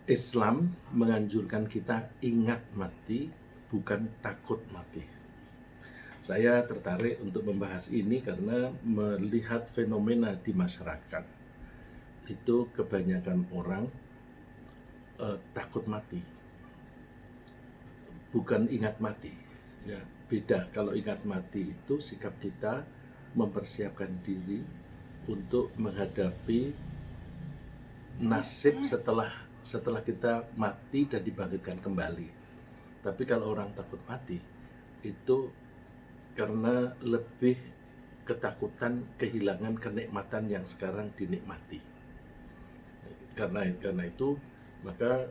Islam menganjurkan kita ingat mati, bukan takut mati. Saya tertarik untuk membahas ini karena melihat fenomena di masyarakat. Itu kebanyakan orang takut mati, bukan ingat mati. Ya, beda. Kalau ingat mati itu sikap kita mempersiapkan diri untuk menghadapi nasib setelah kita mati dan dibangkitkan kembali. Tapi kalau orang takut mati itu karena lebih ketakutan kehilangan kenikmatan yang sekarang dinikmati. Karena itu maka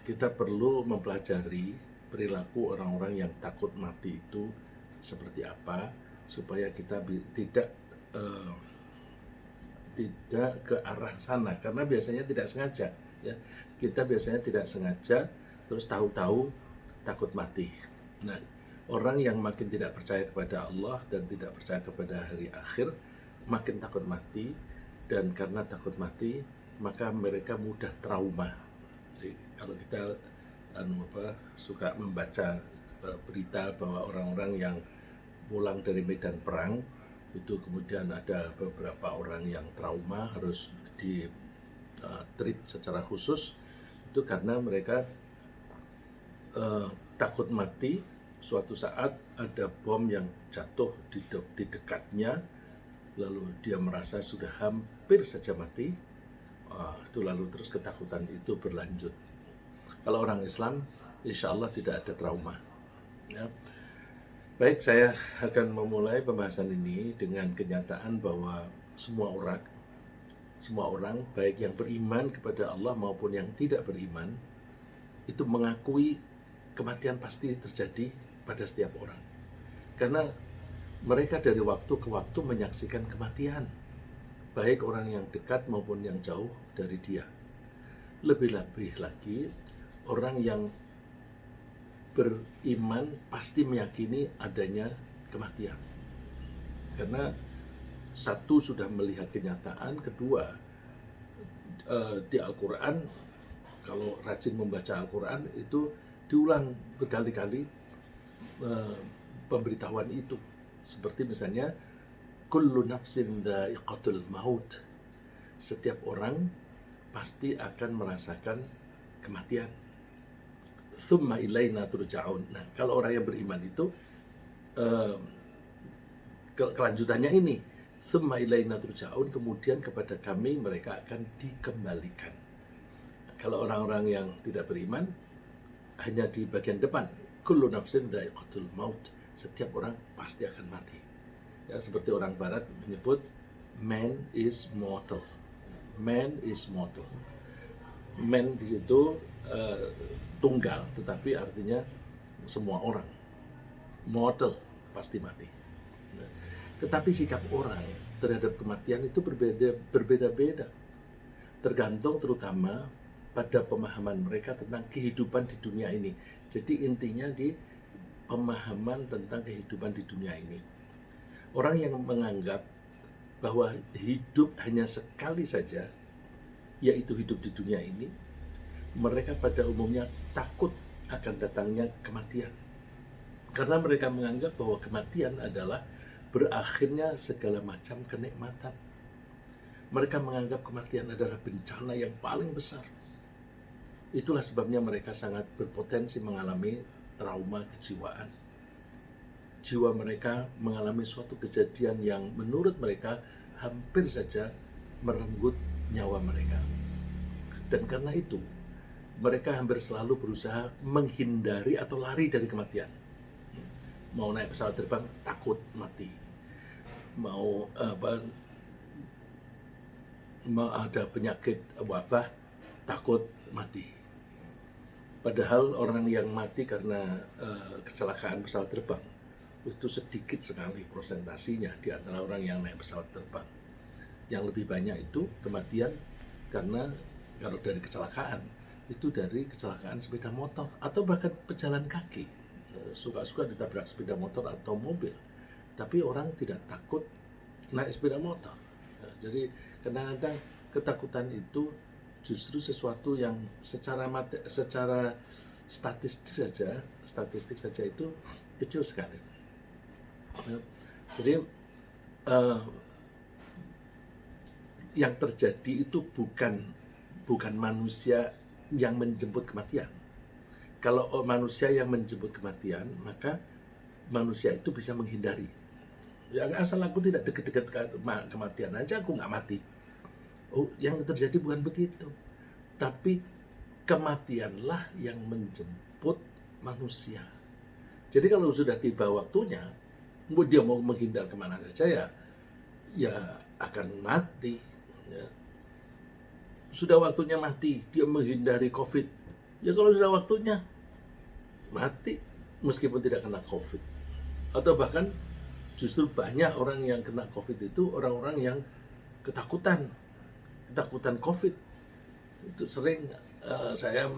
kita perlu mempelajari perilaku orang-orang yang takut mati itu seperti apa supaya kita tidak ke arah sana, karena biasanya tidak sengaja ya. Kita biasanya tidak sengaja terus tahu-tahu takut mati. Nah, orang yang makin tidak percaya kepada Allah dan tidak percaya kepada hari akhir makin takut mati, dan karena takut mati maka mereka mudah trauma. Jadi, kalau kita suka membaca berita bahwa orang-orang yang pulang dari medan perang itu kemudian ada beberapa orang yang trauma harus di treat secara khusus, itu karena mereka takut mati suatu saat ada bom yang jatuh di dekatnya, lalu dia merasa sudah hampir saja mati, itu lalu terus ketakutan itu berlanjut. Kalau orang Islam insya Allah tidak ada trauma ya. Baik, saya akan memulai pembahasan ini dengan kenyataan bahwa semua orang baik yang beriman kepada Allah maupun yang tidak beriman itu mengakui kematian pasti terjadi pada setiap orang. Karena mereka dari waktu ke waktu menyaksikan kematian, baik orang yang dekat maupun yang jauh dari dia. Lebih-lebih lagi orang yang beriman pasti meyakini adanya kematian. Karena satu, sudah melihat kenyataan, kedua di Al-Quran, kalau rajin membaca Al-Quran itu diulang berkali-kali pemberitahuan itu. Seperti misalnya kullu nafsin dha'iqatul maut, setiap orang pasti akan merasakan kematian. Thumma ilaina turja'un. Nah, kalau orang yang beriman itu kelanjutannya ini, thumma ilaina turja'un, kemudian kepada kami mereka akan dikembalikan. Kalau orang-orang yang tidak beriman hanya di bagian depan, kullu nafsin dha'iqatul maut, setiap orang pasti akan mati. Ya, seperti orang barat menyebut man is mortal. Man is mortal. Man di situ tunggal, tetapi artinya semua orang. Mortal, pasti mati. Nah, tetapi sikap orang terhadap kematian itu berbeda-beda. Tergantung terutama pada pemahaman mereka tentang kehidupan di dunia ini. Jadi intinya di pemahaman tentang kehidupan di dunia ini. Orang yang menganggap bahwa hidup hanya sekali saja, yaitu hidup di dunia ini, mereka pada umumnya takut akan datangnya kematian. Karena mereka menganggap bahwa kematian adalah berakhirnya segala macam kenikmatan. Mereka menganggap kematian adalah bencana yang paling besar. Itulah sebabnya mereka sangat berpotensi mengalami trauma kejiwaan. Jiwa mereka mengalami suatu kejadian yang menurut mereka hampir saja merenggut nyawa mereka. Dan karena itu, mereka hampir selalu berusaha menghindari atau lari dari kematian. Mau naik pesawat terbang, takut mati. Mau ada penyakit wabah, takut mati. Padahal orang yang mati karena kecelakaan pesawat terbang itu sedikit sekali prosentasinya di antara orang yang naik pesawat terbang. Yang lebih banyak itu kematian karena kalau dari kecelakaan itu dari kecelakaan sepeda motor atau bahkan pejalan kaki. Suka-suka ditabrak sepeda motor atau mobil, tapi orang tidak takut naik sepeda motor. Jadi kadang-kadang ketakutan itu justru sesuatu yang secara statistik saja itu kecil sekali. Ya. Jadi yang terjadi itu bukan manusia yang menjemput kematian. Kalau manusia yang menjemput kematian, maka manusia itu bisa menghindari. Ya, asal aku tidak dekat-dekat kematian aja, aku nggak mati. Oh, yang terjadi bukan begitu. Tapi kematianlah yang menjemput manusia. Jadi kalau sudah tiba waktunya, dia mau menghindar kemana saja ya akan mati. Ya. Sudah waktunya mati, dia menghindari COVID. Ya kalau sudah waktunya mati, meskipun tidak kena COVID. Atau bahkan justru banyak orang yang kena COVID itu orang-orang yang ketakutan COVID. Itu sering saya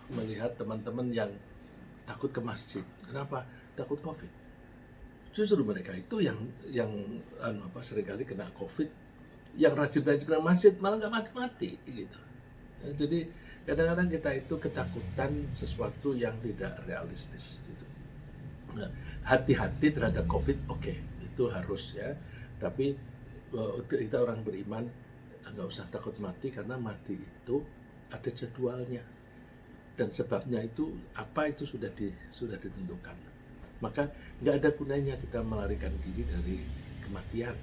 melihat teman-teman yang takut ke masjid. Kenapa? Takut COVID. Justru mereka itu yang seringkali kena COVID, yang rajin-rajin kena masjid malah nggak mati-mati gitu. Ya, jadi kadang-kadang kita itu ketakutan sesuatu yang tidak realistis gitu. Nah, hati-hati terhadap COVID, oke, itu harus ya. Tapi kita orang beriman nggak usah takut mati, karena mati itu ada jadwalnya dan sebabnya itu apa itu sudah ditentukan. Maka nggak ada gunanya kita melarikan diri dari kematian.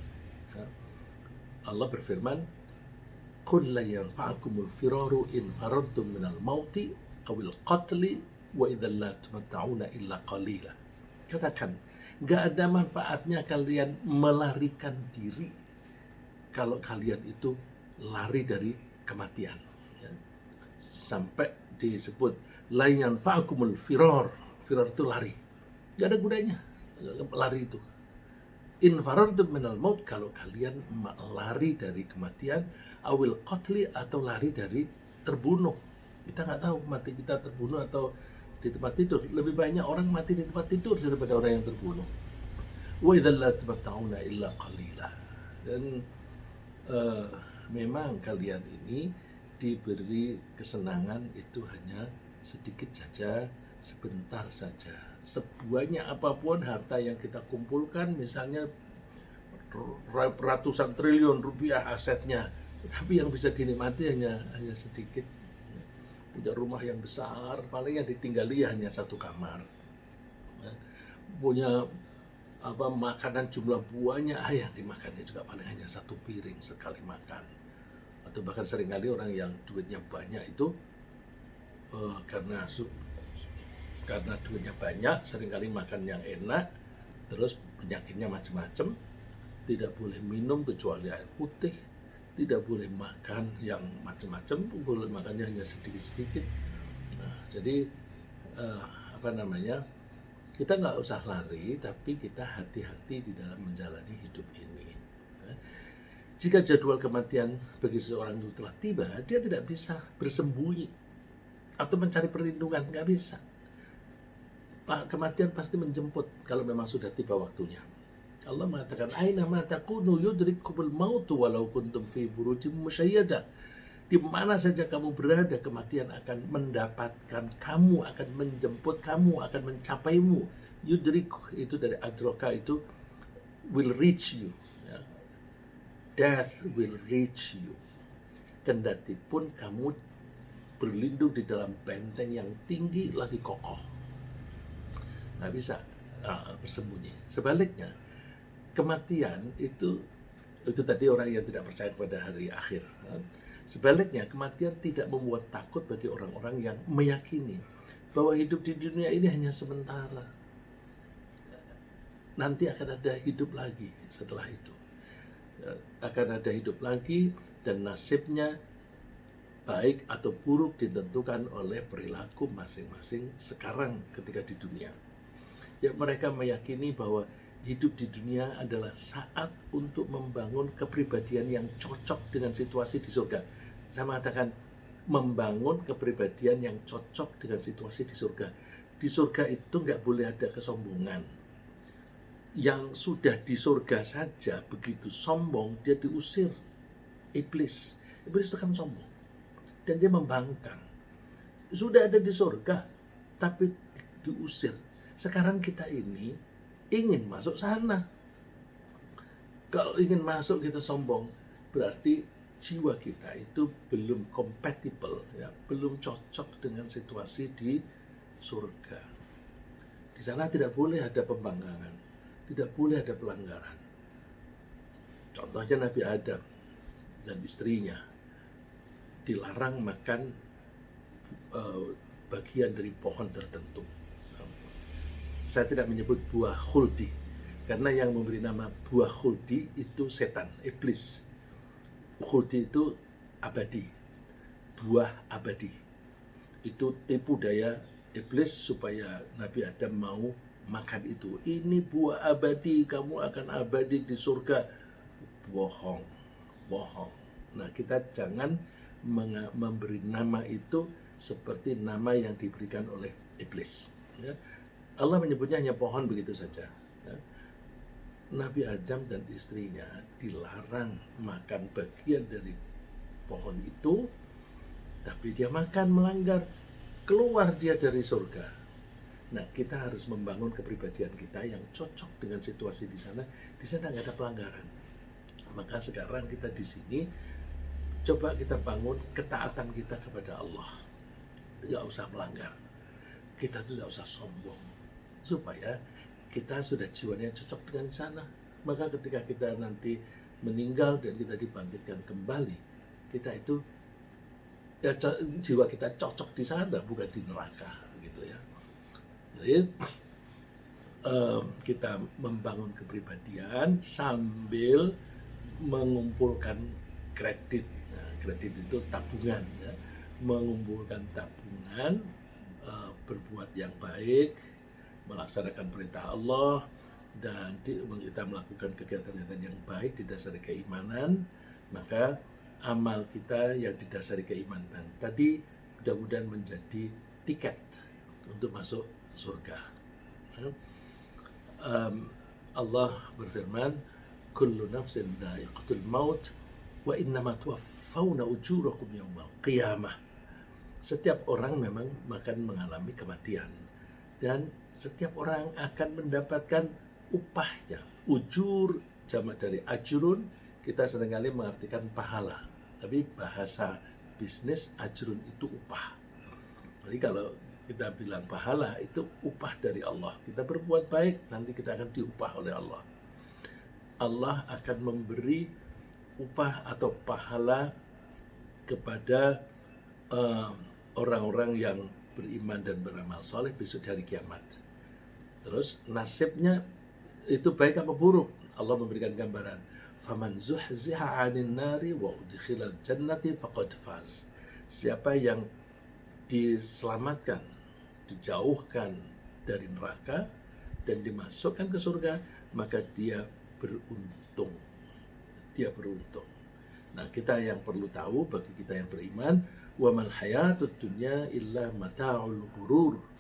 Ya. Allah berfirman, "Qul la yanfa'akumul firaru in farartum minal mauti awil qatli wa idzal la tumatta'una illa qalila." Katakan, nggak ada manfaatnya kalian melarikan diri kalau kalian itu lari dari kematian. Ya. Sampai disebut la yanfa'akumul firar. Firar itu lari. Nggak ada gunanya lari itu. In farartum minal maut, kalau kalian lari dari kematian, awil qatli, atau lari dari terbunuh. Kita nggak tahu mati kita terbunuh atau di tempat tidur. Lebih banyak orang mati di tempat tidur daripada orang yang terbunuh. Wa idzal la tumatta'una illa qalila. Dan memang kalian ini diberi kesenangan itu hanya sedikit saja, sebentar saja. Sebanyak apapun harta yang kita kumpulkan, misalnya ratusan triliun rupiah asetnya, tapi yang bisa dinikmati hanya sedikit. Punya rumah yang besar, paling yang ditinggali hanya satu kamar. Punya makanan jumlah buahnya, yang dimakannya juga paling hanya satu piring sekali makan. Atau bahkan seringkali orang yang duitnya banyak itu karena duitnya banyak, seringkali makan yang enak, terus penyakitnya macam-macam, tidak boleh minum kecuali air putih, tidak boleh makan yang macam-macam, boleh makannya hanya sedikit-sedikit. Nah, jadi kita nggak usah lari, tapi kita hati-hati di dalam menjalani hidup ini. Jika jadwal kematian bagi seseorang itu telah tiba, dia tidak bisa bersembunyi atau mencari perlindungan, nggak bisa. Kematian pasti menjemput kalau memang sudah tiba waktunya. Allah mengatakan, "Aina ma takunu yudrikumul mautu walau kuntum fi burujim musyayyadah." Di mana saja kamu berada, kematian akan mendapatkan kamu, akan menjemput kamu, akan mencapaimu. Yudrik itu dari adroka, itu will reach you. Ya. Death will reach you. Kendati pun kamu berlindung di dalam benteng yang tinggi lagi kokoh, nggak bisa bersembunyi. Sebaliknya, kematian itu tadi orang yang tidak percaya kepada hari akhir. Sebaliknya, kematian tidak membuat takut bagi orang-orang yang meyakini bahwa hidup di dunia ini hanya sementara. Nanti akan ada hidup lagi setelah itu. Akan ada hidup lagi, dan nasibnya baik atau buruk ditentukan oleh perilaku masing-masing sekarang ketika di dunia. Ya, mereka meyakini bahwa hidup di dunia adalah saat untuk membangun kepribadian yang cocok dengan situasi di surga. Saya mengatakan membangun kepribadian yang cocok dengan situasi di surga. Di surga itu nggak boleh ada kesombongan. Yang sudah di surga saja begitu sombong, dia diusir iblis. Iblis itu kan sombong. dan dia membangkang. Sudah ada di surga, tapi diusir. Sekarang kita ini ingin masuk sana. Kalau ingin masuk kita sombong, berarti jiwa kita itu belum compatible, ya, belum cocok dengan situasi di surga. Di sana tidak boleh ada pembangkangan, tidak boleh ada pelanggaran. Contohnya Nabi Adam dan istrinya dilarang makan bagian dari pohon tertentu. Saya tidak menyebut buah khuldi, karena yang memberi nama buah khuldi itu setan, iblis. Khuldi itu abadi, buah abadi. Itu tipu daya iblis supaya Nabi Adam mau makan itu. Ini buah abadi, kamu akan abadi di surga. Bohong. Nah, kita jangan memberi nama itu seperti nama yang diberikan oleh iblis. Ya. Allah menyebutnya hanya pohon begitu saja. Ya. Nabi Adam dan istrinya dilarang makan bagian dari pohon itu, tapi dia makan, melanggar, keluar dia dari surga. Nah, kita harus membangun kepribadian kita yang cocok dengan situasi di sana. Di sana nggak ada pelanggaran. Maka sekarang kita di sini coba kita bangun ketaatan kita kepada Allah. Tidak usah melanggar. Kita tidak usah sombong. Supaya kita sudah jiwanya cocok dengan sana. Maka ketika kita nanti meninggal dan kita dibangkitkan kembali, kita itu ya, jiwa kita cocok di sana, bukan di neraka, gitu ya. Jadi kita membangun kepribadian sambil mengumpulkan kredit. Nah, kredit itu tabungan, ya. Mengumpulkan tabungan, berbuat yang baik, melaksanakan perintah Allah, dan kita melakukan kegiatan-kegiatan yang baik didasari keimanan, maka amal kita yang didasari keimanan tadi mudah-mudahan menjadi tiket untuk masuk surga. Allah berfirman, kullu nafsin dha'iqatul maut wa innama tuwaffawna ujurakum yaumal qiyamah. Setiap orang memang akan mengalami kematian, dan setiap orang akan mendapatkan upahnya. Ujur jamak dari ajrun, kita seringkali mengartikan pahala, tapi bahasa bisnis ajrun itu upah. Jadi kalau kita bilang pahala itu upah dari Allah. Kita berbuat baik, nanti kita akan diupah oleh Allah. Allah akan memberi upah atau pahala kepada orang-orang yang beriman dan beramal soleh besok hari kiamat. Terus nasibnya itu baik apa buruk? Allah memberikan gambaran. Faman zuhziha 'anil nari wa udkhilal jannati faqad faz. Siapa yang diselamatkan, dijauhkan dari neraka dan dimasukkan ke surga, maka dia beruntung. Dia beruntung. Nah, kita yang perlu tahu bagi kita yang beriman, wa mal hayatud dunya illa mata'ul ghurur.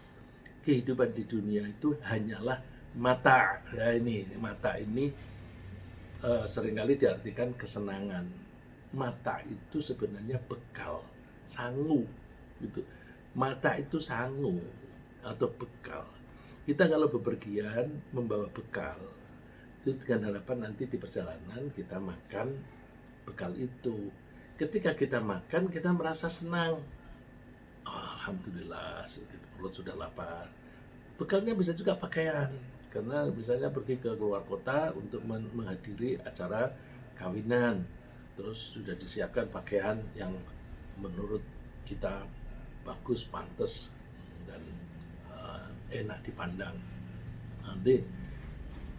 Kehidupan di dunia itu hanyalah mata. Ya, ini mata ini seringkali diartikan kesenangan. Mata itu sebenarnya bekal, sangu gitu. Mata itu sangu atau bekal. Kita kalau bepergian membawa bekal, itu dengan harapan nanti di perjalanan kita makan bekal itu. Ketika kita makan, kita merasa senang. Alhamdulillah, perut sudah lapar. Bekalnya bisa juga pakaian, karena misalnya pergi ke luar kota untuk menghadiri acara kawinan, terus sudah disiapkan pakaian yang menurut kita bagus, pantas, dan enak dipandang. Nanti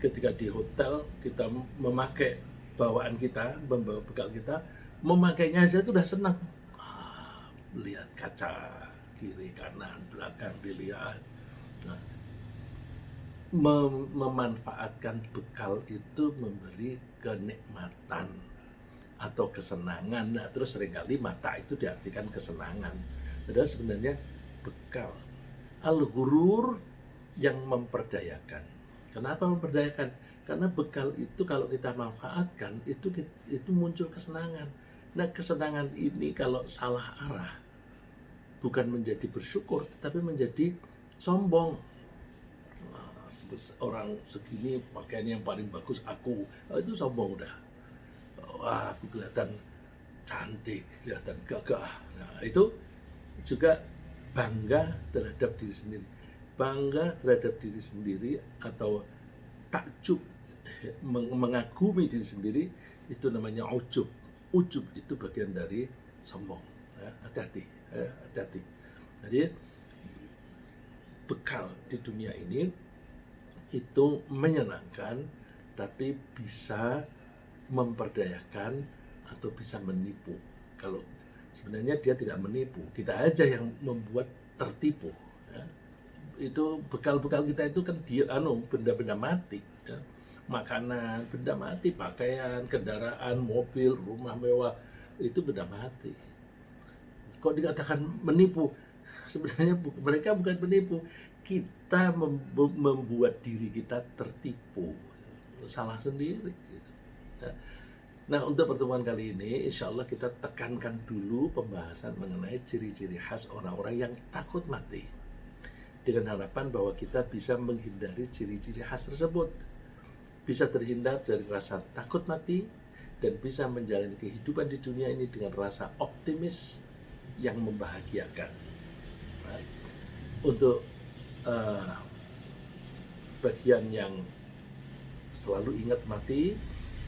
ketika di hotel kita memakai bawaan kita, membawa bekal kita, memakainya aja itu udah senang. Lihat kaca kiri kanan belakang dilihat. Nah, memanfaatkan bekal itu memberi kenikmatan atau kesenangan. Nah, terus seringkali mata itu diartikan kesenangan. Padahal sebenarnya bekal. Al-ghurur yang memperdayakan. Kenapa memperdayakan? Karena bekal itu kalau kita manfaatkan itu muncul kesenangan. Nah, kesenangan ini kalau salah arah, bukan menjadi bersyukur, tetapi menjadi sombong. Nah, orang segini pakaiannya yang paling bagus aku, itu sombong udah. Wah, aku kelihatan cantik, kelihatan gagah. Nah, itu juga bangga terhadap diri sendiri. Bangga terhadap diri sendiri atau takjub, mengagumi diri sendiri, itu namanya ujub. Ujub itu bagian dari sombong. Hati-hati, hati-hati. Jadi bekal di dunia ini itu menyenangkan, tapi bisa memperdayakan atau bisa menipu. Kalau sebenarnya dia tidak menipu, kita aja yang membuat tertipu. Ya. Itu bekal-bekal kita itu kan dia benda-benda mati, ya. Makanan, benda mati, pakaian, kendaraan, mobil, rumah mewah, itu benda mati. Kok dikatakan menipu? Sebenarnya mereka bukan menipu, kita membuat diri kita tertipu, salah sendiri. Nah, untuk pertemuan kali ini, insya Allah kita tekankan dulu pembahasan mengenai ciri-ciri khas orang-orang yang takut mati, dengan harapan bahwa kita bisa menghindari ciri-ciri khas tersebut, bisa terhindar dari rasa takut mati, dan bisa menjalani kehidupan di dunia ini dengan rasa optimis yang membahagiakan. Nah, untuk bagian yang selalu ingat mati,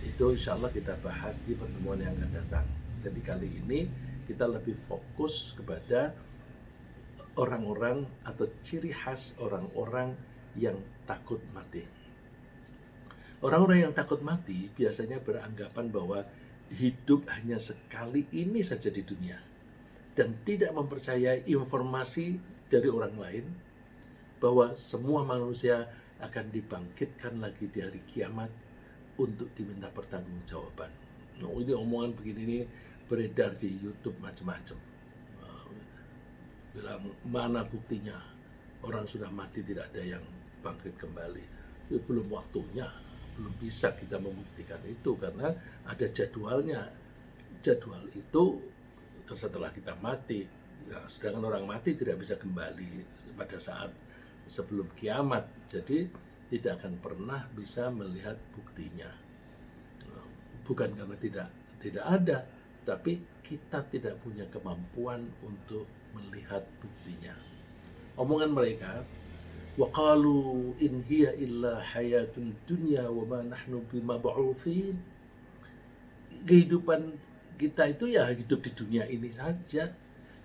itu insya Allah kita bahas di pertemuan yang akan datang. Jadi kali ini kita lebih fokus kepada orang-orang atau ciri khas orang-orang yang takut mati. Orang-orang yang takut mati biasanya beranggapan bahwa hidup hanya sekali ini saja di dunia dan tidak mempercayai informasi dari orang lain bahwa semua manusia akan dibangkitkan lagi di hari kiamat untuk diminta pertanggungjawaban. Nah, ini omongan begini ini beredar di YouTube macam-macam. Bilang mana buktinya orang sudah mati tidak ada yang bangkit kembali. Ya, belum waktunya, belum bisa kita membuktikan itu karena ada jadwalnya. Jadwal itu setelah kita mati. Nah, sedangkan orang mati tidak bisa kembali pada saat sebelum kiamat. Jadi tidak akan pernah bisa melihat buktinya. Bukan karena tidak ada, tapi kita tidak punya kemampuan untuk melihat buktinya. Omongan mereka, waqalu in hiya illa hayatun dunya wa ma nahnu bimab'utsin. Kehidupan kita itu ya hidup di dunia ini saja.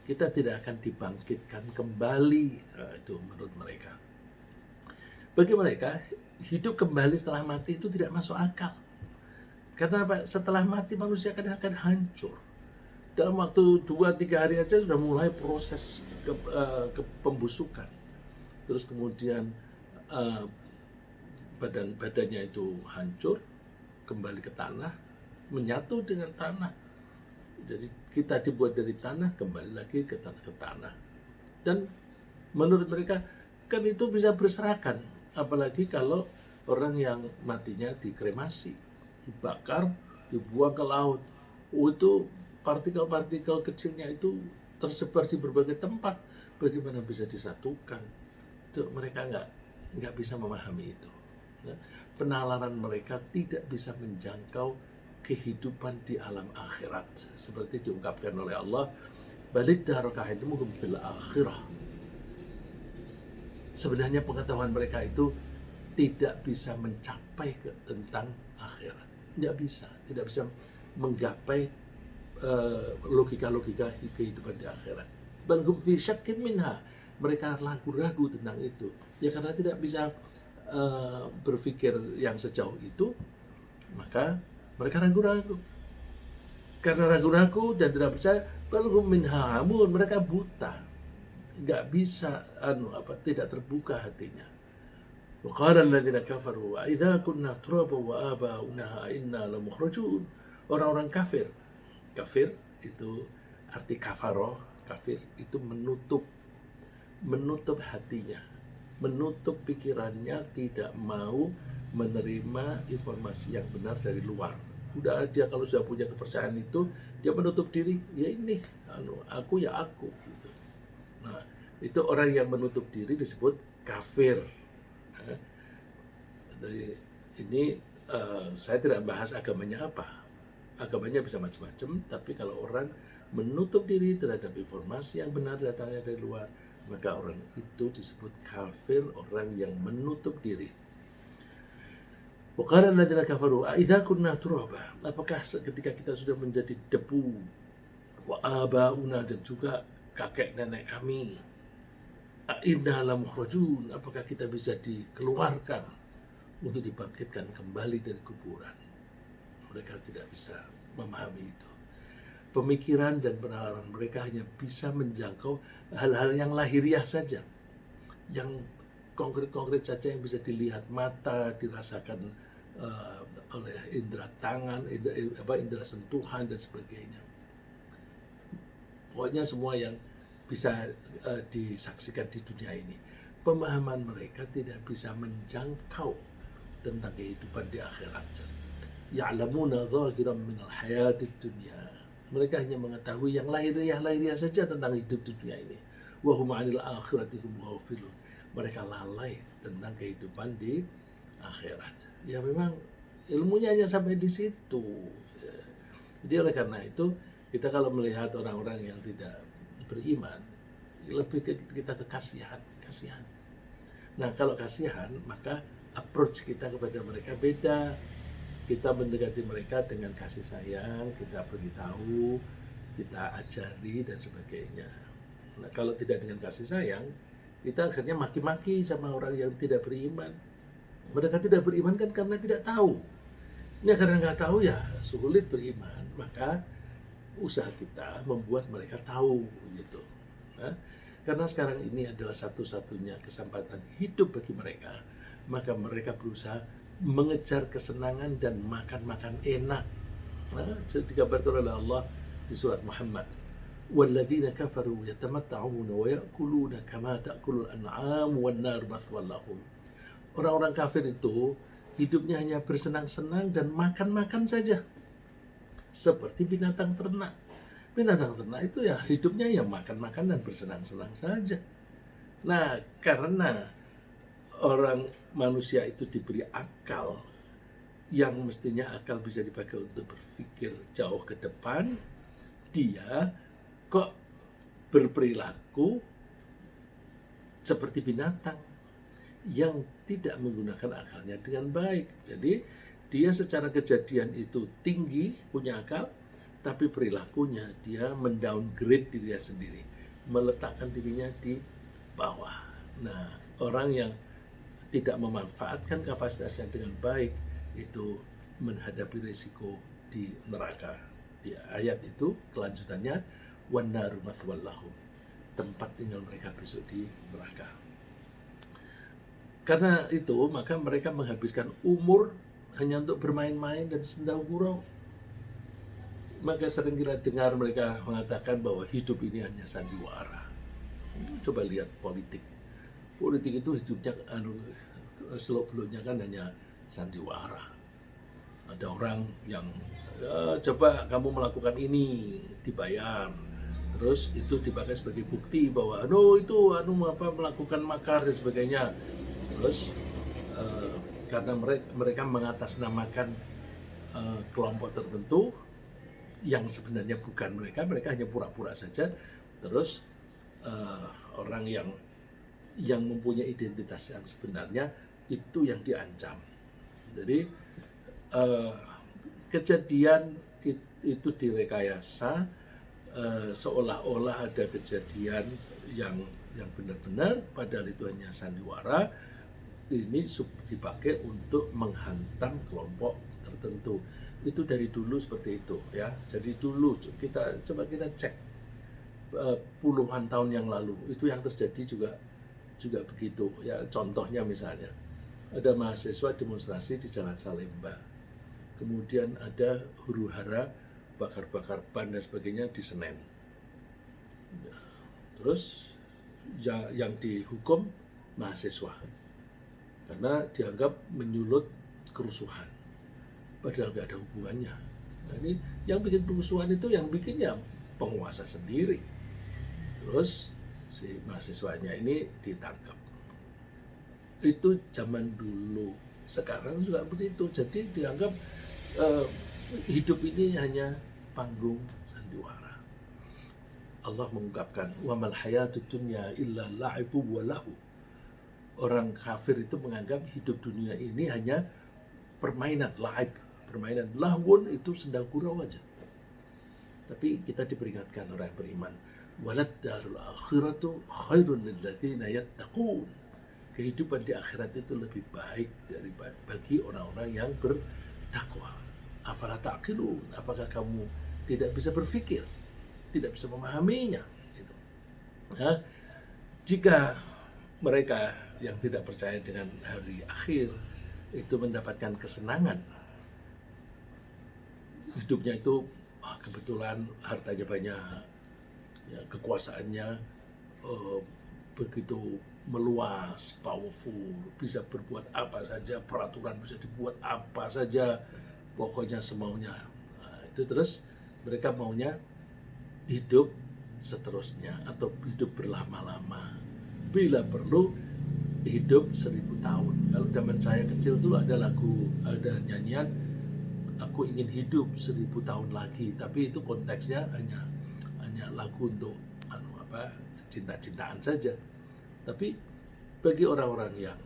Kita tidak akan dibangkitkan kembali. Nah, itu menurut mereka. Bagi mereka, hidup kembali setelah mati itu tidak masuk akal. Karena apa? Setelah mati manusia akan hancur. Dalam waktu 2-3 hari aja sudah mulai proses ke pembusukan. Terus kemudian badannya itu hancur, kembali ke tanah, menyatu dengan tanah. Jadi kita dibuat dari tanah, kembali lagi ke tanah. Dan menurut mereka kan itu bisa berserakan. Apalagi kalau orang yang matinya dikremasi, dibakar, dibuang ke laut. Itu partikel-partikel kecilnya itu tersebar di berbagai tempat. Bagaimana bisa disatukan? Itu mereka nggak bisa memahami itu. Penalaran mereka tidak bisa menjangkau kehidupan di alam akhirat. Seperti diungkapkan oleh Allah, balid daraka ilmuhum fil akhirah. Sebenarnya pengetahuan mereka itu tidak bisa mencapai tentang akhirat. Tidak bisa menggapai logika-logika kehidupan di akhirat. Bal hum fi syakkin minha. Mereka ragu-ragu tentang itu. Ya karena tidak bisa berpikir yang sejauh itu, maka mereka ragu-ragu. Karena ragu-ragu dan tidak percaya, bal hum minha amun. Mereka buta. Nggak bisa tidak terbuka hatinya. Wa qala alladziina kafaru wa idza kunna turaban wa aba'una inna lamukhrajun. Orang-orang kafir itu arti kafaro, kafir itu menutup hatinya, menutup pikirannya, tidak mau menerima informasi yang benar dari luar. Udah dia kalau sudah punya kepercayaan itu, dia menutup diri, ya ini, aku ya aku. Gitu. Nah, itu orang yang menutup diri disebut kafir. Nah, dari ini saya tidak bahas agamanya apa. Agamanya bisa macam-macam, tapi kalau orang menutup diri terhadap informasi yang benar datangnya dari luar, maka orang itu disebut kafir, orang yang menutup diri. Waqala alladziina kafaru a'idza kunna turaba, apakah ketika kita sudah menjadi debu, wa abauna, dan juga kakek nenek kami, a'inna lamukhrajun, apakah kita bisa dikeluarkan untuk dibangkitkan kembali dari kuburan? Mereka tidak bisa memahami itu. Pemikiran dan penalaran mereka hanya bisa menjangkau hal-hal yang lahiriah saja, yang konkret-konkret saja, yang bisa dilihat mata, dirasakan oleh indera tangan, indera sentuhan dan sebagainya. Pokoknya semua yang bisa disaksikan di dunia ini. Pemahaman mereka tidak bisa menjangkau tentang kehidupan di akhirat. Ya'lamuna zahiran minal hayatid dunya. Mereka hanya mengetahui yang lahiriah saja tentang hidup di dunia ini. Wa hum 'anil akhirati hum ghafilun. Mereka lalai tentang kehidupan di akhirat. Ya memang ilmunya hanya sampai di situ. Jadi oleh karena itu, kita kalau melihat orang-orang yang tidak beriman, lebih kita ke kasihan. Nah, kalau kasihan, maka approach kita kepada mereka beda. Kita mendekati mereka dengan kasih sayang, kita beritahu, kita ajari dan sebagainya. Nah, kalau tidak dengan kasih sayang, kita akhirnya maki-maki sama orang yang tidak beriman. Mereka tidak beriman kan karena tidak tahu. Ya karena nggak tahu ya sulit beriman. Maka usaha kita membuat mereka tahu gitu. Nah, karena sekarang ini adalah satu-satunya kesempatan hidup bagi mereka, maka mereka berusaha mengejar kesenangan dan makan-makan enak. Nah, digambarkan oleh Allah di surat Muhammad. وَالَّذِينَ كَفَرُوا يَتَمَتَّعُونَ وَيَأْكُلُونَ كَمَا تَأْكُلُ الْأَنْعَامُ وَالنَّارُ مَثْوًى لَهُمْ. Orang-orang kafir itu hidupnya hanya bersenang-senang dan makan-makan saja, seperti binatang ternak. Binatang ternak itu ya hidupnya ya makan-makan dan bersenang-senang saja. Nah, karena orang manusia itu diberi akal yang mestinya akal bisa dipakai untuk berpikir jauh ke depan, dia kok berperilaku seperti binatang yang tidak menggunakan akalnya dengan baik. Jadi dia secara kejadian itu tinggi, punya akal, tapi perilakunya dia mendowngrade dirinya sendiri, meletakkan dirinya di bawah. Nah, orang yang tidak memanfaatkan kapasitasnya dengan baik itu menghadapi risiko di neraka. Di ayat itu kelanjutannya, wannaru mathwal lahum, tempat tinggal mereka besok di neraka. Karena itu maka mereka menghabiskan umur hanya untuk bermain-main dan senda gurau. Maka sering kita dengar mereka mengatakan bahwa hidup ini hanya sandiwara. Coba lihat politik itu hidupnya seluk-beluknya kan hanya sandiwara. Ada orang yang coba kamu melakukan ini dibayar, terus itu dipakai sebagai bukti bahwa itu melakukan makar dan sebagainya. Terus karena mereka mengatasnamakan kelompok tertentu yang sebenarnya bukan mereka hanya pura-pura saja. Terus orang yang mempunyai identitas yang sebenarnya itu yang diancam. Jadi kejadian itu direkayasa seolah-olah ada kejadian yang benar-benar, padahal itu hanya sandiwara. Ini dipakai untuk menghantam kelompok tertentu. Itu dari dulu seperti itu ya. Jadi dulu kita cek puluhan tahun yang lalu itu yang terjadi juga begitu ya. Contohnya misalnya ada mahasiswa demonstrasi di Jalan Salemba, kemudian ada huru-hara bakar-bakar ban dan sebagainya di Senen. Terus yang dihukum mahasiswa karena dianggap menyulut kerusuhan. padahal nggak ada hubungannya. Nah, ini yang bikin kerusuhan itu yang bikin ya penguasa sendiri. Terus si mahasiswanya ini ditangkap. Itu zaman dulu. Sekarang juga begitu. Jadi dianggap hidup ini hanya panggung sandiwara. Allah mengungkapkan, wa mal hayatud dunya illa la'ibu wa lahu. Orang kafir itu menganggap hidup dunia ini hanya permainan, la'ib, permainan. Lahwun itu senda gurau aja. Tapi kita diperingatkan orang yang beriman, walad darul akhiratu khairun lil ladzina yattaqun. Kehidupan di akhirat itu lebih baik bagi orang-orang yang bertakwa. Afala ta'qilun? Apakah kamu tidak bisa berpikir, tidak bisa memahaminya? Gitu. Nah, jika mereka yang tidak percaya dengan hari akhir itu mendapatkan kesenangan, hidupnya itu kebetulan hartanya banyak, ya, kekuasaannya begitu meluas, powerful, bisa berbuat apa saja, peraturan bisa dibuat apa saja, pokoknya semaunya. Nah, itu terus mereka maunya hidup seterusnya atau hidup berlama-lama. Bila perlu hidup 1000 tahun. Kalau zaman saya kecil dulu ada lagu, ada nyanyian, aku ingin hidup 1000 tahun lagi. Tapi itu konteksnya hanya lagu untuk cinta-cintaan saja. Tapi bagi orang-orang yang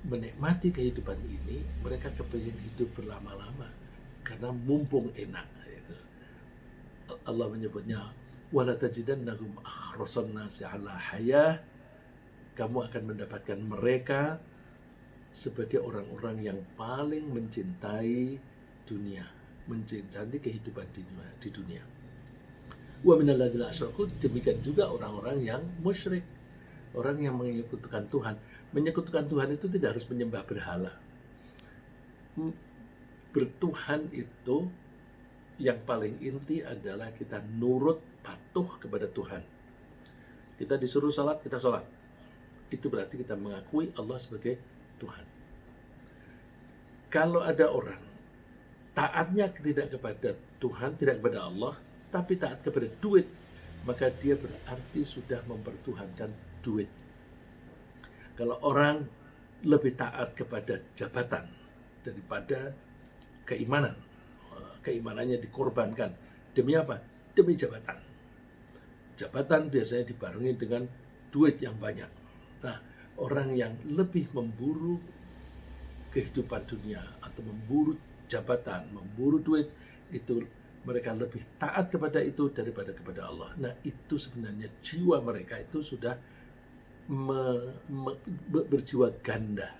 menikmati kehidupan ini, mereka kepingin hidup berlama-lama karena mumpung enak. Itu Allah menyebutnya, wala tajidannahum akhrasan nasi ala hayah. Kamu akan mendapatkan mereka sebagai orang-orang yang paling mencintai dunia, mencintai kehidupan di dunia. Wa minal ladzina asyraku, demikian juga orang-orang yang musyrik, orang yang menyekutukan Tuhan. Menyekutukan Tuhan itu tidak harus menyembah berhala. Bertuhan itu yang paling inti adalah kita nurut, patuh kepada Tuhan. Kita disuruh salat, kita salat. Itu berarti kita mengakui Allah sebagai Tuhan. Kalau ada orang taatnya tidak kepada Tuhan, tidak kepada Allah, tapi taat kepada duit, maka dia berarti sudah mempertuhankan duit. Kalau orang lebih taat kepada jabatan daripada keimanan, keimanannya dikorbankan. Demi apa? Demi jabatan. Jabatan biasanya dibarengi dengan duit yang banyak. Nah, orang yang lebih memburu kehidupan dunia atau memburu jabatan, memburu duit, itu mereka lebih taat kepada itu daripada kepada Allah. Nah, itu sebenarnya jiwa mereka itu sudah berjiwa ganda.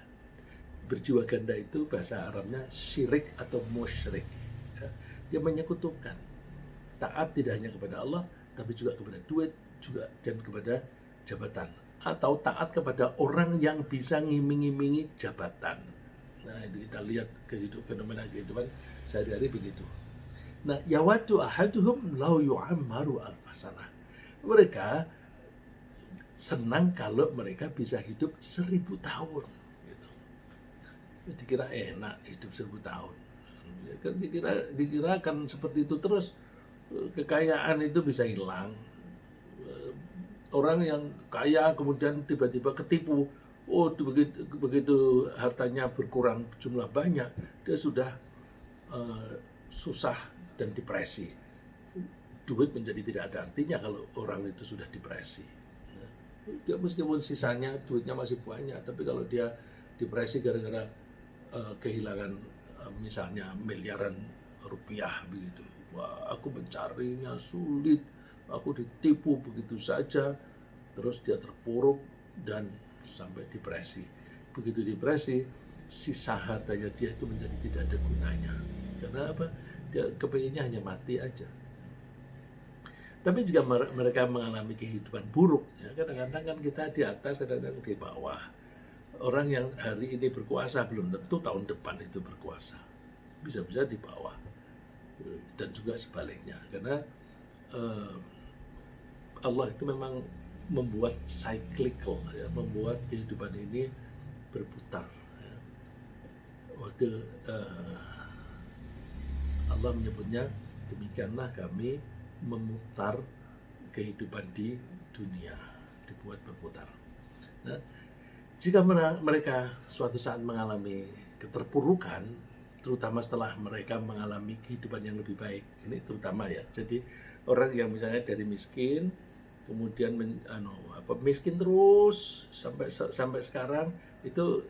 Berjiwa ganda itu bahasa Arabnya syirik atau musyrik. Ya, dia menyekutukan. Taat tidak hanya kepada Allah, tapi juga kepada duit, juga dan kepada jabatan. Atau taat kepada orang yang bisa ngiming-ngimingi jabatan. Nah, itu kita lihat fenomena kehidupan sehari-hari begitu. Nah, yawaddu ahaduhum law yu'ammaru alfasana. Mereka senang kalau mereka bisa hidup 1000 tahun. Gitu. Dikira enak hidup 1000 tahun. Ya kan dikira kan seperti itu terus, kekayaan itu bisa hilang. Orang yang kaya kemudian tiba-tiba ketipu, begitu hartanya berkurang jumlah banyak, dia sudah susah dan depresi. Duit menjadi tidak ada artinya kalau orang itu sudah depresi. Dia meskipun sisanya duitnya masih banyak, tapi kalau dia depresi gara-gara kehilangan misalnya miliaran rupiah begitu, wah, aku mencarinya sulit, aku ditipu begitu saja, terus dia terpuruk dan sampai depresi. Begitu depresi, sisa hartanya dia itu menjadi tidak ada gunanya. Karena apa? Dia kepinginnya hanya mati aja. Tapi jika mereka mengalami kehidupan buruk, ya, kadang-kadang kan kita di atas, kadang-kadang di bawah. Orang yang hari ini berkuasa belum tentu tahun depan itu berkuasa. Bisa-bisa di bawah. Dan juga sebaliknya. Karena Allah itu memang membuat cyclical, ya, membuat kehidupan ini berputar. Ya. Allah menyebutnya, demikianlah kami memutar kehidupan di dunia, dibuat berputar. Nah, jika mereka suatu saat mengalami keterpurukan, terutama setelah mereka mengalami kehidupan yang lebih baik, ini terutama ya. Jadi orang yang misalnya dari miskin, kemudian miskin terus sampai sekarang, itu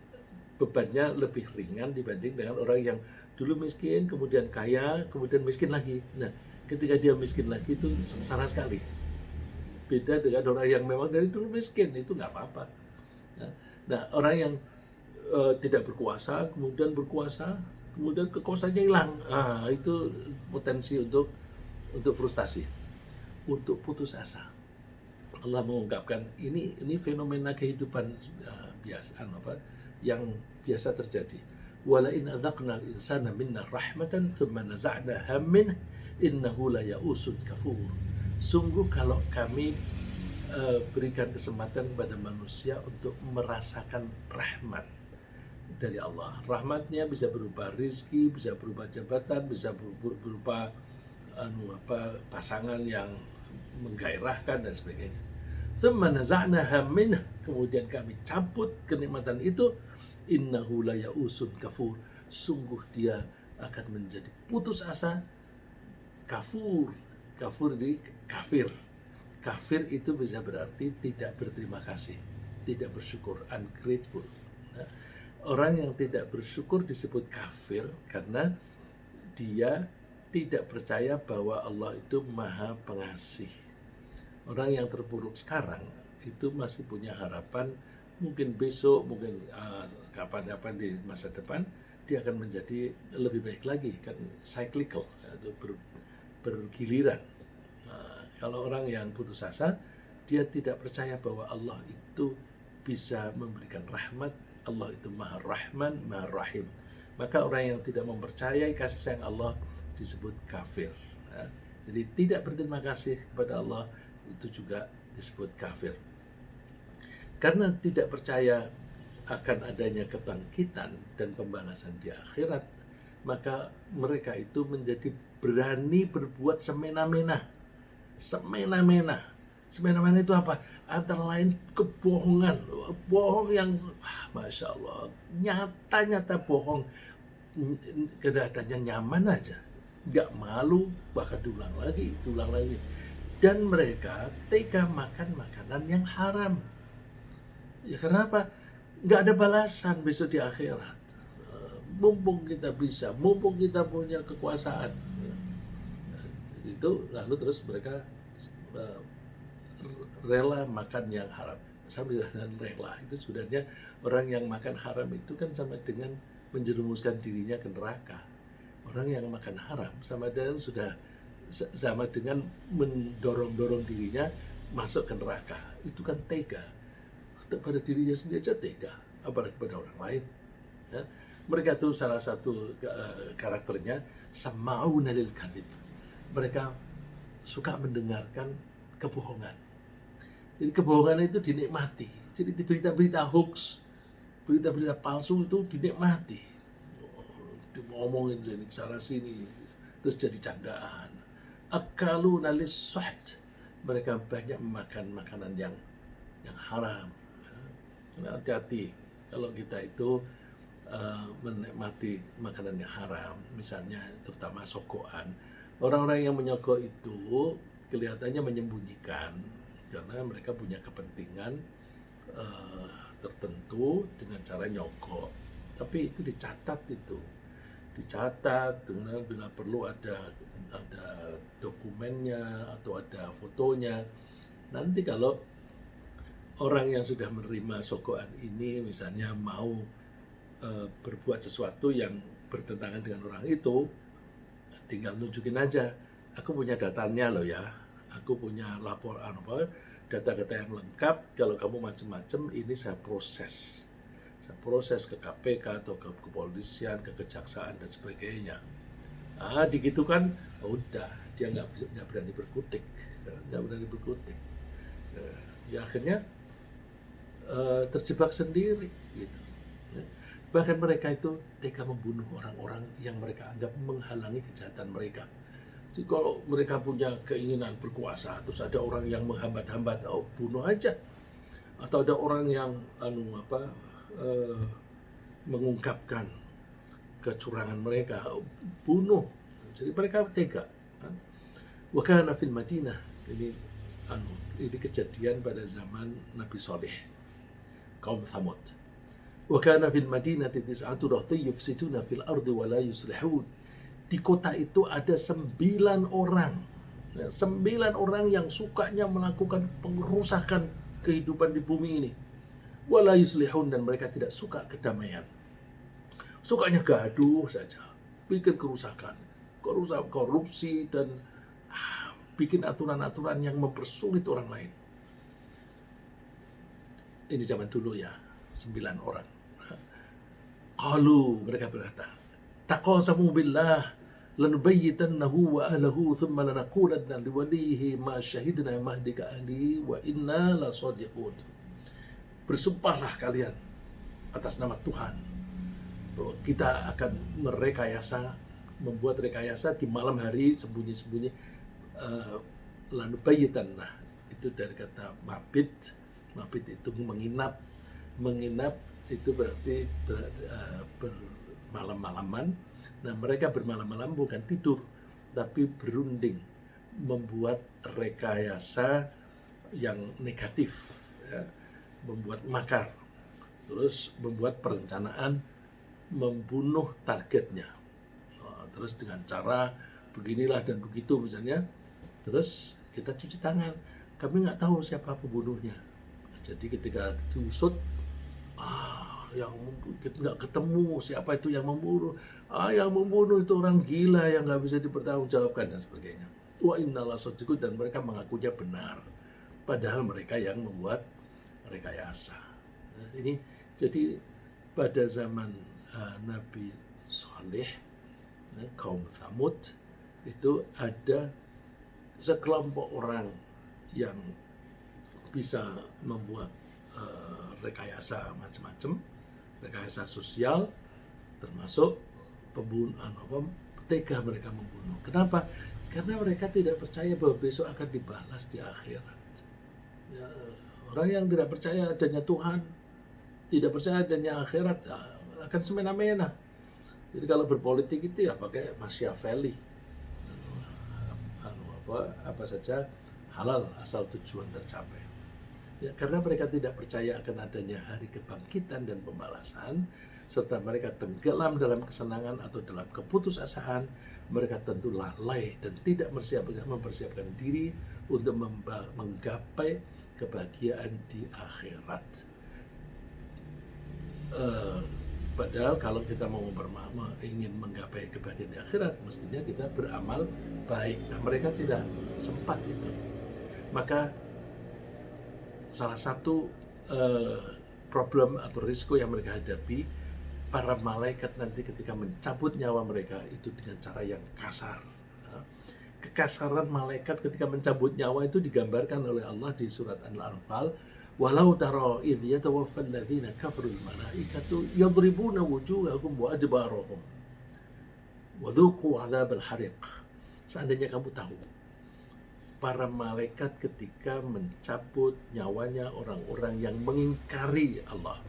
bebannya lebih ringan dibanding dengan orang yang dulu miskin, kemudian kaya, kemudian miskin lagi. Nah, ketika dia miskin lagi itu sengsara sekali. Beda dengan orang yang memang dari dulu miskin, itu nggak apa-apa. Nah, orang yang tidak berkuasa, kemudian berkuasa, kemudian kekuasaannya hilang, itu potensi untuk frustasi, untuk putus asa. Allah mengungkapkan ini fenomena kehidupan biasa yang biasa terjadi. Wala in adzaqnal insana minna rahmatan thumma naza'naha minhu innahu la ya'usun kafur. Sungguh kalau kami berikan kesempatan kepada manusia untuk merasakan rahmat dari Allah. Rahmatnya bisa berupa rizki, bisa berupa jabatan, bisa berupa pasangan yang menggairahkan dan sebagainya. Thumma naza'naha minhu, kemudian kami cabut kenikmatan itu, innahu la ya'usun kafur. Sungguh dia akan menjadi putus asa, kafur. Kafur ini kafir. Kafir itu bisa berarti tidak berterima kasih, tidak bersyukur, ungrateful. Nah, orang yang tidak bersyukur disebut kafir karena dia tidak percaya bahwa Allah itu maha pengasih. Orang yang terpuruk sekarang itu masih punya harapan, mungkin besok, mungkin kapan-kapan di masa depan dia akan menjadi lebih baik lagi, kan cyclical, atau bergiliran. Kalau orang yang putus asa, dia tidak percaya bahwa Allah itu bisa memberikan rahmat, Allah itu maha rahman, maha rahim. Maka orang yang tidak mempercayai kasih sayang Allah disebut kafir. Jadi tidak berterima kasih kepada Allah itu juga disebut kafir. Karena tidak percaya akan adanya kebangkitan dan pembalasan di akhirat, maka mereka itu menjadi berani berbuat semena-mena. Semena-mena itu apa? Antara lain kebohongan, bohong yang Masya Allah, nyata-nyata bohong, kelihatannya nyaman aja, nggak malu, bahkan diulang lagi. Dan mereka tega makan makanan yang haram. Ya kenapa? Nggak ada balasan besok di akhirat. Mumpung kita bisa, mumpung kita punya kekuasaan, itu lalu terus mereka rela makan yang haram. Sambil dengan rela itu sebenarnya orang yang makan haram itu kan sama dengan menjerumuskan dirinya ke neraka. Orang yang makan haram sama dengan mendorong dirinya masuk ke neraka. Itu kan tega. Pada dirinya sendiri aja tega, apalagi pada orang lain. Ya. Mereka itu salah satu karakternya sama'una lil kadhib. Mereka suka mendengarkan kebohongan. Jadi kebohongan itu dinikmati. Jadi berita-berita hoax, berita-berita palsu itu dinikmati. Ngomongin sana sini, terus jadi candaan. Akaluna lis-suht. Mereka banyak memakan makanan yang haram. Nah, hati-hati kalau kita itu menikmati makanan yang haram, misalnya terutama sogokan. Orang-orang yang menyogok itu kelihatannya menyembunyikan karena mereka punya kepentingan tertentu dengan cara nyogok. Tapi itu dicatat, kemudian bila perlu ada dokumennya atau ada fotonya. Nanti kalau orang yang sudah menerima sogokan ini misalnya mau berbuat sesuatu yang bertentangan dengan orang itu, tinggal nunjukin aja, aku punya datanya loh ya, aku punya laporan data-data yang lengkap, kalau kamu macam-macam ini saya proses ke KPK atau ke kepolisian, ke kejaksaan dan sebagainya. Digitu kan, udah dia nggak berani berkutik, ya akhirnya terjebak sendiri gitu. Bahkan mereka itu tega membunuh orang-orang yang mereka anggap menghalangi kejahatan mereka. Jadi kalau mereka punya keinginan berkuasa, terus ada orang yang menghambat-hambat, oh bunuh aja. Atau ada orang yang eh, mengungkapkan kecurangan mereka, oh, bunuh. Jadi mereka tega. Wa kana fil Madinah, ini kejadian pada zaman Nabi Saleh, kaum Thamud. Wa kana fil Madinati tis'atu rahti yufsiduna fil ardi wa la yuslihun. Di kota itu ada 9 orang. 9 orang yang sukanya melakukan pengerusakan kehidupan di bumi ini. Wa la yuslihun, dan mereka tidak suka kedamaian. Sukanya gaduh saja, bikin kerusakan, korupsi, dan bikin aturan-aturan yang mempersulit orang lain. Ini zaman dulu ya, 9 orang. Qalu, mereka berkata, taqasamu billah lanubayyitannahu wa ahlahu thumma lanaqulanna liwalihi ma syahidna mahdika ahli wa inna lasadiqun. Bersumpahlah kalian atas nama Tuhan bahwa kita akan membuat rekayasa di malam hari sembunyi-sembunyi. Lanubayyitanna itu dari kata mabit itu menginap itu berarti bermalam-malaman. Nah, mereka bermalam-malam bukan tidur, tapi berunding, membuat rekayasa yang negatif, ya, membuat makar, terus membuat perencanaan membunuh targetnya, terus dengan cara beginilah dan begitu misalnya. Terus kita cuci tangan, kami nggak tahu siapa pembunuhnya. Jadi ketika diusut, yang nggak ketemu siapa itu yang membunuh. Yang membunuh itu orang gila yang nggak bisa dipertanggungjawabkan dan sebagainya. Wa inna lasadiqun, dan mereka mengakunya benar, padahal mereka yang membuat rekayasa. Nah, ini jadi pada zaman Nabi Saleh, kaum Thamud, itu ada sekelompok orang yang bisa membuat rekayasa macam-macam, rekayasa sosial, termasuk tega mereka membunuh. Kenapa? Karena mereka tidak percaya bahwa besok akan dibalas di akhirat. Ya, orang yang tidak percaya adanya Tuhan, tidak percaya adanya akhirat, akan semena-mena. Jadi kalau berpolitik itu ya pakai Machiavelli, apa saja halal asal tujuan tercapai. Ya, karena mereka tidak percaya akan adanya hari kebangkitan dan pembalasan, serta mereka tenggelam dalam kesenangan atau dalam keputusasaan, mereka tentu lalai dan tidak mempersiapkan diri untuk menggapai kebahagiaan di akhirat. Padahal kalau kita ingin menggapai kebahagiaan di akhirat, mestinya kita beramal baik. Nah, mereka tidak sempat itu. Maka salah satu problem atau risiko yang mereka hadapi, para malaikat nanti ketika mencabut nyawa mereka itu dengan cara yang kasar. Kekasaran malaikat ketika mencabut nyawa itu digambarkan oleh Allah di surat Al-Anfal. Walau tara idh yatawaffal ladzina kafarul malaikatu yadribuna wujuhahum wa adbarahum wa dhuqu adzabal hariq. Seandainya kamu tahu para malaikat ketika mencabut nyawanya orang-orang yang mengingkari Allah.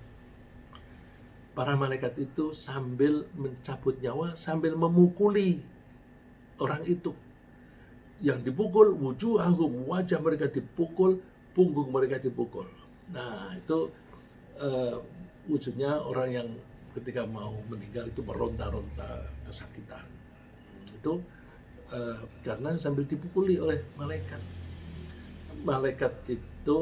Para malaikat itu sambil mencabut nyawa, sambil memukuli orang itu. Yang dipukul wujuhahum, wajah mereka dipukul, punggung mereka dipukul. Nah, itu wujudnya orang yang ketika mau meninggal itu meronta-ronta kesakitan. Itu karena sambil dipukuli oleh malaikat. Malaikat itu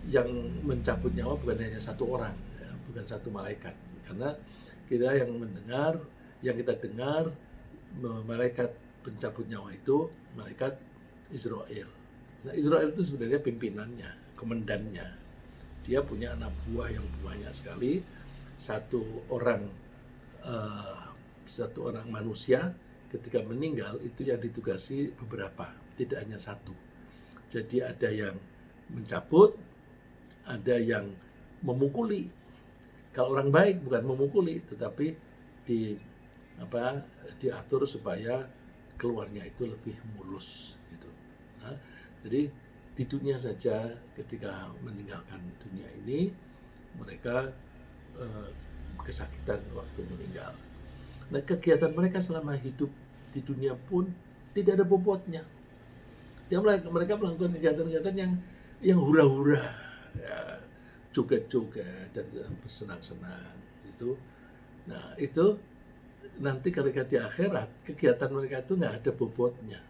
yang mencabut nyawa bukan hanya satu orang, ya, bukan satu malaikat. Karena kita yang kita dengar malaikat pencabut nyawa itu malaikat Israel. Nah, Israel itu sebenarnya pimpinannya, komandannya. Dia punya anak buah yang banyak sekali. Satu orang manusia ketika meninggal itu yang ditugasi beberapa, tidak hanya satu. Jadi ada yang mencabut, ada yang memukuli. Kalau orang baik bukan memukuli, tetapi di diatur supaya keluarnya itu lebih mulus gitu. Nah, jadi di dunia saja ketika meninggalkan dunia ini mereka kesakitan waktu meninggal. Nah, kegiatan mereka selama hidup di dunia pun tidak ada bobotnya. Mereka melakukan kegiatan-kegiatan yang hura-hura, ya, joget-joget dan bersenang-senang gitu. Nah, itu nanti ketika di akhirat kegiatan mereka itu nggak ada bobotnya.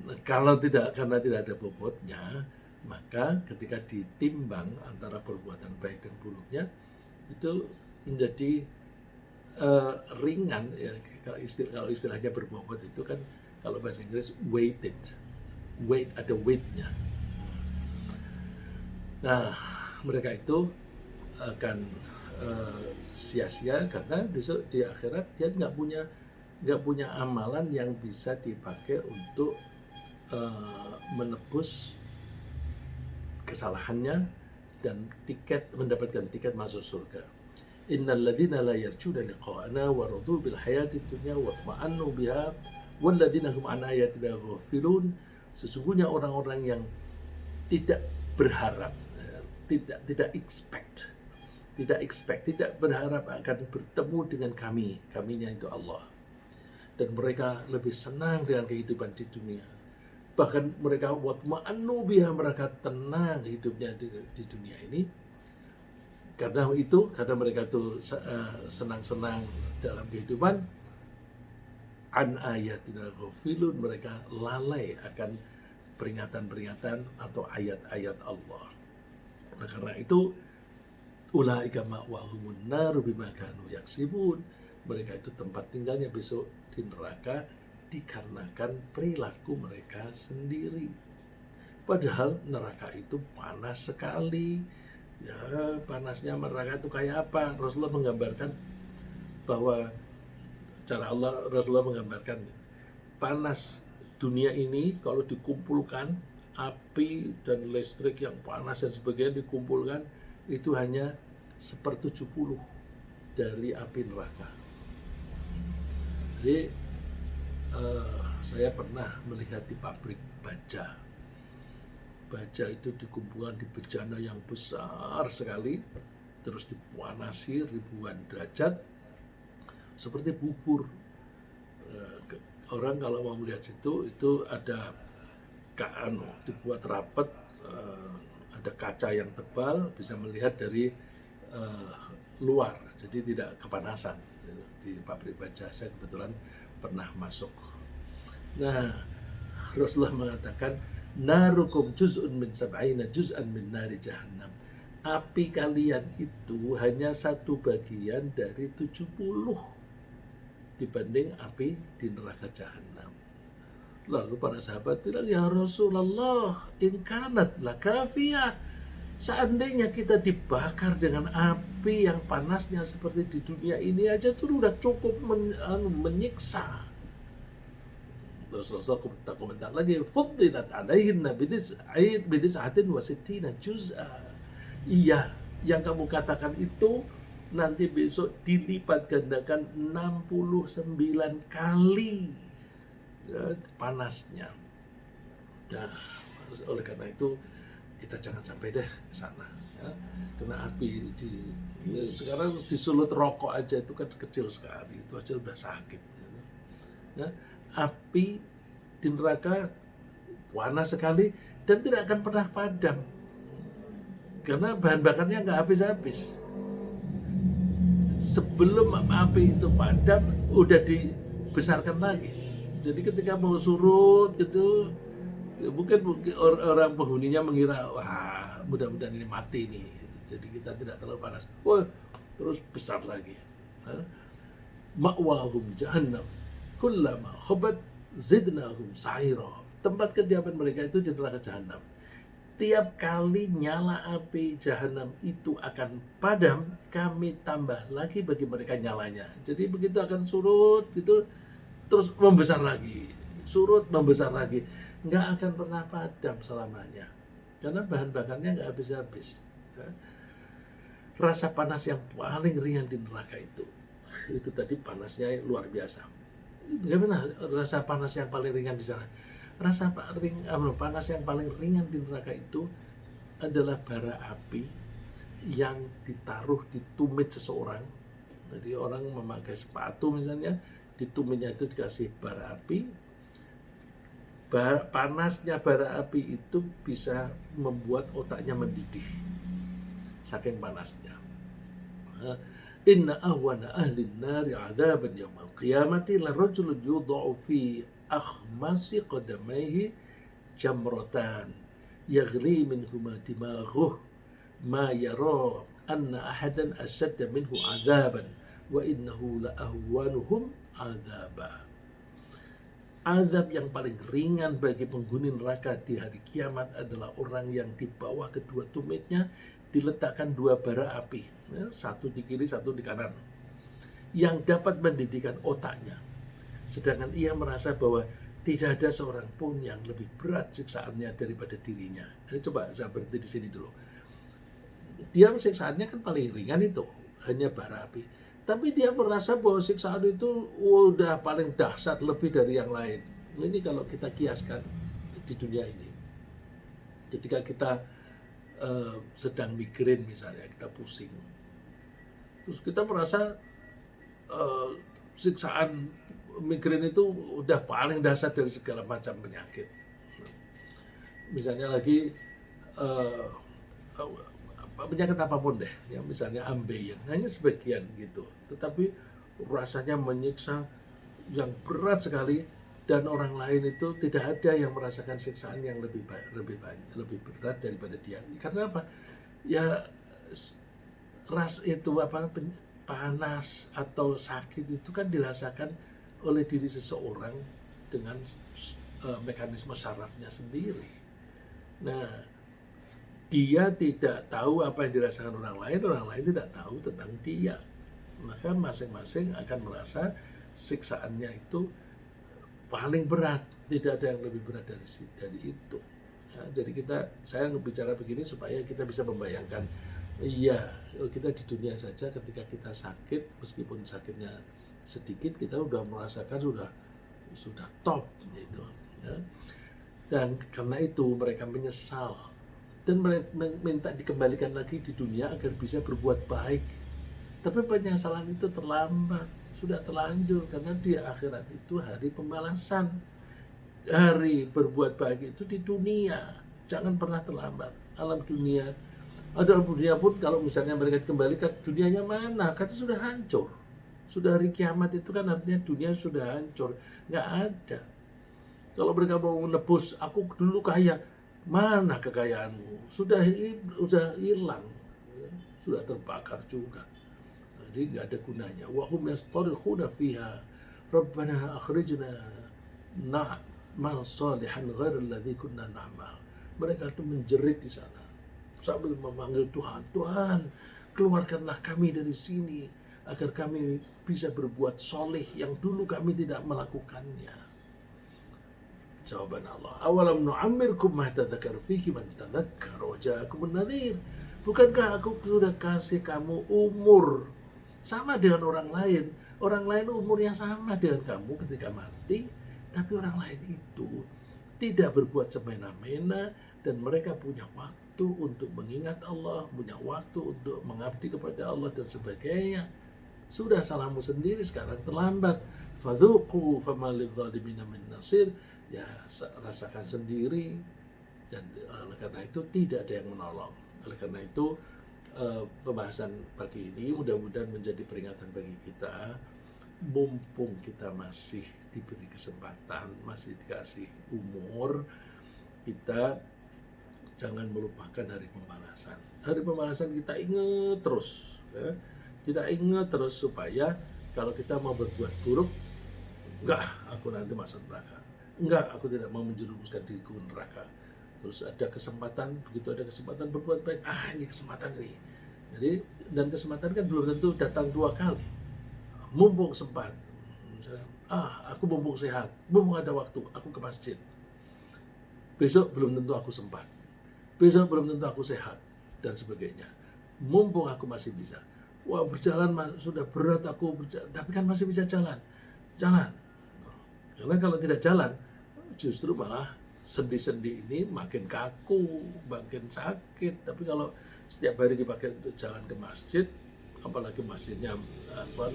Nah, karena tidak ada bobotnya, maka ketika ditimbang antara perbuatan baik dan buruknya itu menjadi ringan ya. Kalau istilahnya berbobot itu kan kalau bahasa Inggris weight, ada weightnya. Nah, mereka itu akan sia-sia karena besok di akhirat dia nggak punya amalan yang bisa dipakai untuk menebus kesalahannya dan mendapatkan tiket masuk surga. Innal ladzina la yarjuna liqa'ana wa radu bil hayati dunya wa tma'annu biha wal ladzina hum an ayatina ghafilun. Sesungguhnya orang-orang yang tidak berharap, tidak berharap akan bertemu dengan kaminya itu Allah. Dan mereka lebih senang dengan kehidupan di dunia. Bahkan mereka watma'annu biha, mereka tenang hidupnya di dunia ini. Karena mereka itu senang-senang dalam kehidupan, an ayatina ghafilun, mereka lalai akan peringatan-peringatan atau ayat-ayat Allah. Nah, karena itu ulaika ma'wahumun nar bima kanu yaksibun, mereka itu tempat tinggalnya besok di neraka dikarenakan perilaku mereka sendiri. Padahal neraka itu panas sekali. Ya, panasnya neraka itu kayak apa? Rasulullah menggambarkan bahwa Rasulullah menggambarkan panas dunia ini kalau dikumpulkan, api dan listrik yang panas dan sebagainya dikumpulkan, itu hanya 1/70 dari api neraka. Jadi saya pernah melihat di pabrik baja itu dikumpulkan di bejana yang besar sekali, terus dipanasi ribuan derajat seperti bubur. Orang kalau mau melihat situ itu ada dibuat rapat, ada kaca yang tebal, bisa melihat dari luar, jadi tidak kepanasan. Di pabrik baja saya kebetulan pernah masuk. Nah, Rasulullah mengatakan narukum juz'un min sab'ina juz'an min nari jahannam. Api kalian itu hanya 1 bagian dari 70 dibanding api di neraka jahanam. Lalu para sahabat bilang, ya Rasulullah, in kanat lakafiyah, seandainya kita dibakar dengan api yang panasnya seperti di dunia ini aja itu udah cukup menyiksa. Rasulullah tak komentar lagi, fuddilat alaihinna bidis'atin wa sittina juz'a. Iya, yang kamu katakan itu nanti besok dilipat gandakan 69 kali panasnya. Nah, oleh karena itu kita jangan sampai deh ke sana, ya. Kena api sekarang disulut rokok aja itu kan kecil sekali, itu aja udah sakit. Ya. Api di neraka panas sekali dan tidak akan pernah padam karena bahan bakarnya nggak habis-habis. Sebelum api itu padam udah dibesarkan lagi. Jadi ketika mau surut gitu, mungkin orang penghuninya mengira, wah mudah-mudahan ini mati nih, jadi kita tidak terlalu panas. Wah, terus besar lagi. Ma'wahum jahannam kullama khabat zidnahum sa'ira. Tempat kediaman mereka itu di neraka jahanam. Tiap kali nyala api jahanam itu akan padam, kami tambah lagi bagi mereka nyalanya. Jadi begitu akan surut gitu, terus membesar lagi, surut membesar lagi, nggak akan pernah padam selamanya karena bahan bakarnya nggak habis-habis. rasa panas yang paling ringan di neraka itu tadi panasnya luar biasa. Bagaimana rasa panas yang paling ringan di sana? Panas yang paling ringan di neraka itu adalah bara api yang ditaruh di tumit seseorang. Jadi orang memakai sepatu misalnya, di tumitnya itu dikasih bara api. Panasnya bara api itu bisa membuat otaknya mendidih, saking panasnya. Inna ahwana ahli nari adzaban yaumal qiyamati la rajulun yudha'u fi akhmasi qadamaihi jamratan yaghli minhuma dimaghuh ma yara anna ahadan ashadda minhu adzaban wa innahu la ahwanuhum adzaba. Azab yang paling ringan bagi penghuni neraka di hari kiamat adalah orang yang di bawah kedua tumitnya diletakkan dua bara api, satu di kiri, satu di kanan, yang dapat mendidihkan otaknya. Sedangkan ia merasa bahwa tidak ada seorang pun yang lebih berat siksaannya daripada dirinya. Jadi coba saya berhenti di sini dulu. Dia siksaannya kan paling ringan itu, hanya bara api. Tapi dia merasa bahwa siksaan itu udah paling dahsyat lebih dari yang lain. Ini kalau kita kiaskan di dunia ini. Ketika kita sedang migrain misalnya, kita pusing. Terus kita merasa siksaan migrain itu udah paling dahsyat dari segala macam penyakit. Misalnya lagi penyakit apapun deh, ya misalnya ambeien, hanya sebagian gitu, tetapi rasanya menyiksa yang berat sekali, dan orang lain itu tidak ada yang merasakan siksaan yang lebih berat daripada dia. Karena apa? Ya panas atau sakit itu kan dirasakan oleh diri seseorang dengan mekanisme sarafnya sendiri. Nah, dia tidak tahu apa yang dirasakan orang lain tidak tahu tentang dia. Maka masing-masing akan merasa siksaannya itu paling berat, tidak ada yang lebih berat dari itu. Ya, jadi saya bicara begini supaya kita bisa membayangkan, iya, kita di dunia saja ketika kita sakit, meskipun sakitnya sedikit, kita sudah merasakan sudah top gitu. Ya. Dan karena itu mereka menyesal dan minta dikembalikan lagi di dunia agar bisa berbuat baik. Tapi penyesalan itu terlambat, sudah terlanjur, karena di akhirat itu hari pembalasan. Hari berbuat baik itu di dunia, jangan pernah terlambat. Alam dunia pun kalau misalnya mereka dikembalikan, dunianya mana? Karena sudah hancur. Sudah hari kiamat itu kan artinya dunia sudah hancur, nggak ada. Kalau mereka mau menebus, aku dulu kaya, mana kekayaanmu? Sudah hilang, sudah terbakar juga. Jadi nggak ada gunanya. Wa hum yastarikhuna fiha rabbana akhrijna na'mal salihan ghairal ladzi kunna na'mal. Mereka itu menjerit di sana sambil memanggil Tuhan, Tuhan, keluarkanlah kami dari sini agar kami bisa berbuat soleh yang dulu kami tidak melakukannya. Jawaban Allah, awalam nu'ammirkum ma tadzakkar fihi man tadzakkar wa ja'akumun nadhir. Bukankah aku sudah kasih kamu umur sama dengan orang lain? Orang lain umurnya sama dengan kamu ketika mati, tapi orang lain itu tidak berbuat semena-mena dan mereka punya waktu untuk mengingat Allah, punya waktu untuk mengabdi kepada Allah dan sebagainya. Sudah salahmu sendiri, sekarang terlambat. Fadzuqu fama lidzalimina min nasir. Ya, rasakan sendiri, dan oleh karena itu tidak ada yang menolong. Oleh karena itu pembahasan pagi ini mudah-mudahan menjadi peringatan bagi kita, mumpung kita masih diberi kesempatan, masih dikasih umur, kita jangan melupakan hari pembalasan. Hari pembalasan kita ingat terus, ya. Kita ingat terus supaya kalau kita mau berbuat buruk, enggak, aku nanti masuk neraka. Enggak, aku tidak mau menjerumuskan diriku neraka. Terus ada kesempatan, begitu ada kesempatan berbuat baik, ini kesempatan ini. Jadi, dan kesempatan kan belum tentu datang 2 kali. Mumpung sempat, misalnya, aku mumpung sehat, mumpung ada waktu, aku ke masjid. Besok belum tentu aku sempat. Besok belum tentu aku sehat, dan sebagainya. mumpung aku masih bisa. Wah, berjalan sudah berat aku berjalan, tapi kan masih bisa jalan. Jalan. Karena kalau tidak jalan, justru malah sendi-sendi ini makin kaku, makin sakit. Tapi kalau setiap hari dipakai untuk jalan ke masjid, apalagi masjidnya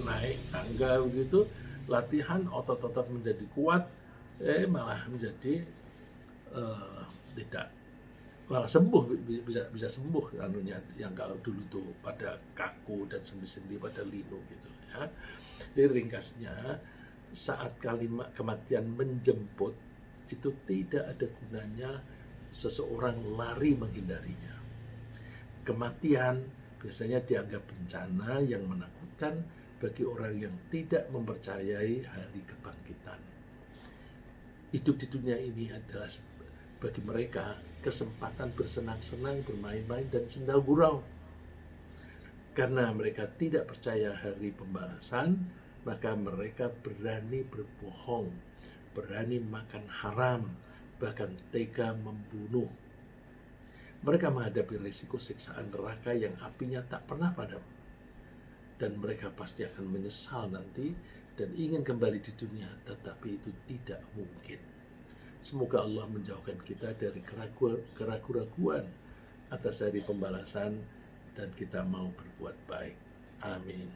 naik tangga begitu, latihan otot-otot menjadi kuat, malah menjadi tidak, malah sembuh, bisa sembuh anunya yang kalau dulu tuh pada kaku dan sendi-sendi pada linu gitu ya. Jadi ringkasnya, saat kalimat kematian menjemput itu tidak ada gunanya seseorang lari menghindarinya. Kematian biasanya dianggap bencana yang menakutkan bagi orang yang tidak mempercayai hari kebangkitan. Hidup di dunia ini adalah bagi mereka kesempatan bersenang-senang, bermain-main, dan senda gurau. Karena mereka tidak percaya hari pembalasan, maka mereka berani berbohong, berani makan haram, bahkan tega membunuh. Mereka menghadapi risiko siksaan neraka yang apinya tak pernah padam. Dan mereka pasti akan menyesal nanti dan ingin kembali di dunia, tetapi itu tidak mungkin. Semoga Allah menjauhkan kita dari keraguan-keraguan atas hari pembalasan dan kita mau berbuat baik. Amin.